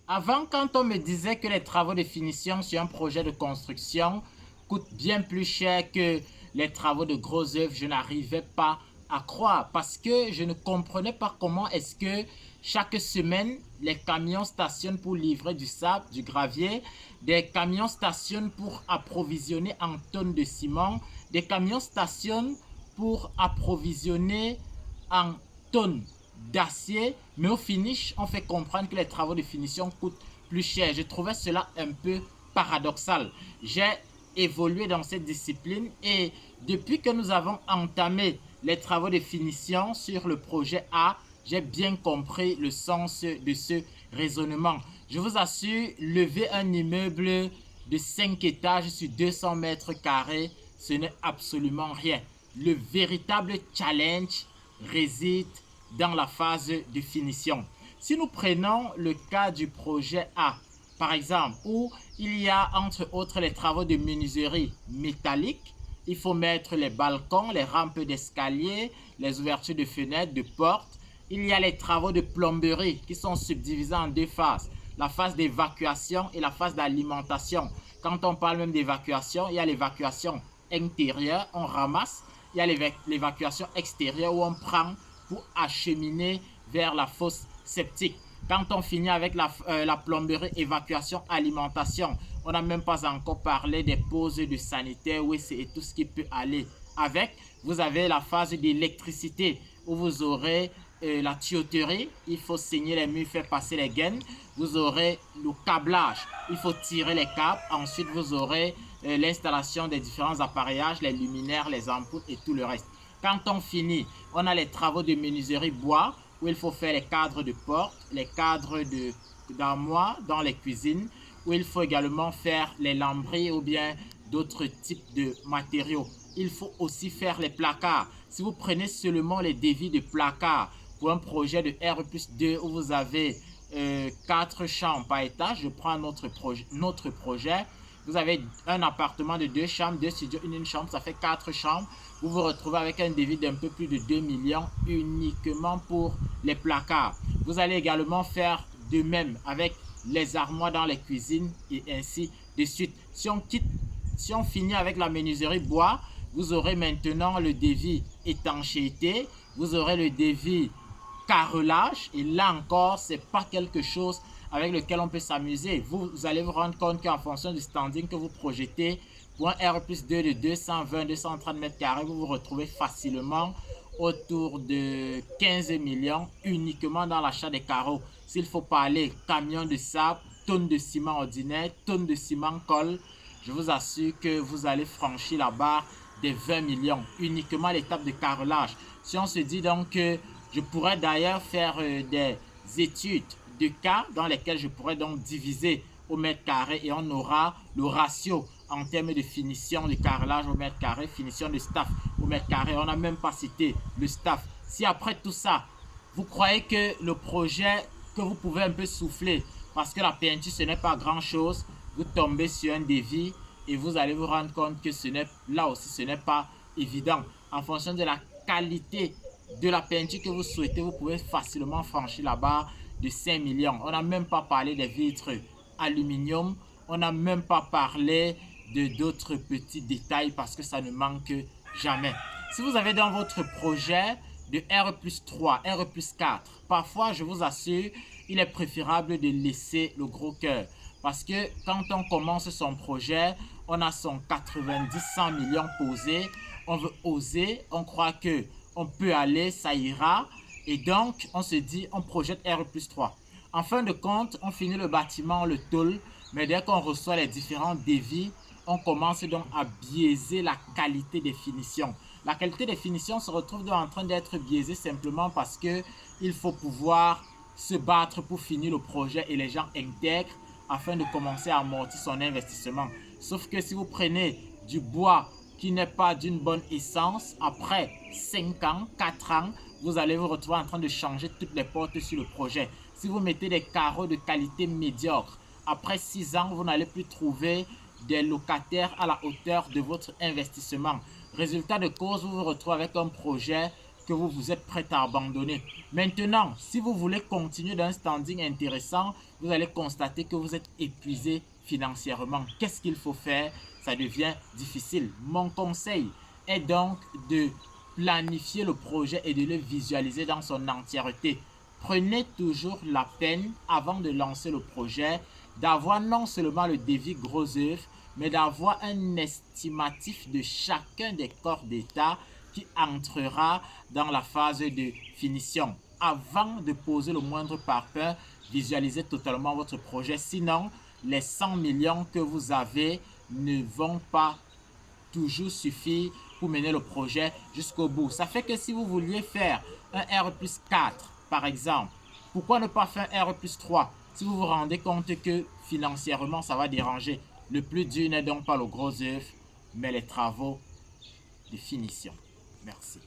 Avant, quand on me disait que les travaux de finition sur un projet de construction coûtent bien plus cher que les travaux de grosses œuvres, je n'arrivais pas à croire parce que je ne comprenais pas comment est-ce que chaque semaine, les camions stationnent pour livrer du sable, du gravier, des camions stationnent pour approvisionner en tonnes de ciment, des camions stationnent pour approvisionner en tonnes d'acier, mais au finish, on fait comprendre que les travaux de finition coûtent plus cher. Je trouvais cela un peu paradoxal. J'ai évolué dans cette discipline et depuis que nous avons entamé les travaux de finition sur le projet A, j'ai bien compris le sens de ce raisonnement. Je vous assure, lever un immeuble de 5 étages sur 200 mètres carrés, ce n'est absolument rien. Le véritable challenge réside dans la phase de finition. Si nous prenons le cas du projet A, par exemple, où il y a entre autres les travaux de menuiserie métallique, il faut mettre les balcons, les rampes d'escalier, les ouvertures de fenêtres, de portes. Il y a les travaux de plomberie qui sont subdivisés en deux phases, la phase d'évacuation et la phase d'alimentation. Quand on parle même d'évacuation, il y a l'évacuation intérieure, on ramasse, il y a l'évacuation extérieure où on prend pour acheminer vers la fosse septique. Quand on finit avec la plomberie, évacuation, alimentation, on n'a même pas encore parlé des pauses de sanitaire, WC et tout ce qui peut aller avec. Vous avez la phase d'électricité où vous aurez la tuyauterie, il faut saigner les murs, faire passer les gaines. Vous aurez le câblage, il faut tirer les câbles. Ensuite, vous aurez l'installation des différents appareillages, les luminaires, les ampoules et tout le reste. Quand on finit, on a les travaux de menuiserie bois où il faut faire les cadres de porte, les cadres d'armoires dans les cuisines, où il faut également faire les lambris ou bien d'autres types de matériaux. Il faut aussi faire les placards. Si vous prenez seulement les devis de placards pour un projet de R+2 où vous avez 4 chambres par étage, je prends notre projet, vous avez un appartement de 2 chambres, 2 studios, une chambre, ça fait 4 chambres. Vous vous retrouvez avec un devis d'un peu plus de 2 millions uniquement pour les placards. Vous allez également faire de même avec les armoires dans les cuisines et ainsi de suite. Si on finit avec la menuiserie bois, vous aurez maintenant le devis étanchéité, vous aurez le devis carrelage et là encore, ce n'est pas quelque chose avec lequel on peut s'amuser. Vous allez vous rendre compte qu'en fonction du standing que vous projetez, pour un R+2 de 220-230 mètres carrés, vous vous retrouvez facilement autour de 15 millions uniquement dans l'achat des carreaux. S'il faut parler camion de sable, tonnes de ciment ordinaire, tonnes de ciment colle, je vous assure que vous allez franchir la barre des 20 millions uniquement à l'étape de carrelage. Si on se dit donc que je pourrais d'ailleurs faire des études de cas dans lesquels je pourrais donc diviser au mètre carré et on aura le ratio en termes de finition de carrelage au mètre carré, finition de staff au mètre carré. On n'a même pas cité le staff. Si après tout ça, vous croyez que le projet que vous pouvez un peu souffler, parce que la peinture ce n'est pas grand chose, vous tombez sur un devis et vous allez vous rendre compte que là aussi ce n'est pas évident. En fonction de la qualité de la peinture que vous souhaitez, vous pouvez facilement franchir la barre de 5 millions. On n'a même pas parlé des vitres aluminium, on n'a même pas parlé de d'autres petits détails parce que ça ne manque jamais. Si vous avez dans votre projet de R+3, R+4, parfois je vous assure, il est préférable de laisser le gros cœur. Parce que quand on commence son projet, on a son 90-100 millions posé, on veut oser, on croit que on peut aller, ça ira. Et donc, on se dit, on projette R+3. En fin de compte, on finit le bâtiment, on le tôle, mais dès qu'on reçoit les différents devis, on commence donc à biaiser la qualité des finitions. La qualité des finitions se retrouve donc en train d'être biaisée simplement parce qu'il faut pouvoir se battre pour finir le projet et les gens intègrent afin de commencer à amortir son investissement. Sauf que si vous prenez du bois qui n'est pas d'une bonne essence, après 5 ans, 4 ans, vous allez vous retrouver en train de changer toutes les portes sur le projet. Si vous mettez des carreaux de qualité médiocre, après 6 ans, vous n'allez plus trouver des locataires à la hauteur de votre investissement. Résultat de cause, vous vous retrouvez avec un projet que vous vous êtes prêt à abandonner. Maintenant, si vous voulez continuer d'un standing intéressant, vous allez constater que vous êtes épuisé financièrement. Qu'est-ce qu'il faut faire? Ça devient difficile. Mon conseil est donc de planifier le projet et de le visualiser dans son entièreté. Prenez toujours la peine, avant de lancer le projet, d'avoir non seulement le devis gros œuvre, mais d'avoir un estimatif de chacun des corps d'état qui entrera dans la phase de finition. Avant de poser le moindre parpaing, visualisez totalement votre projet. Sinon, les 100 millions que vous avez ne vont pas toujours suffire pour mener le projet jusqu'au bout. Ça fait que si vous vouliez faire un R+4, par exemple, pourquoi ne pas faire un R+3 si vous vous rendez compte que financièrement, ça va déranger? Le plus dur n'est donc pas le gros œuvre, mais les travaux de finition. Merci.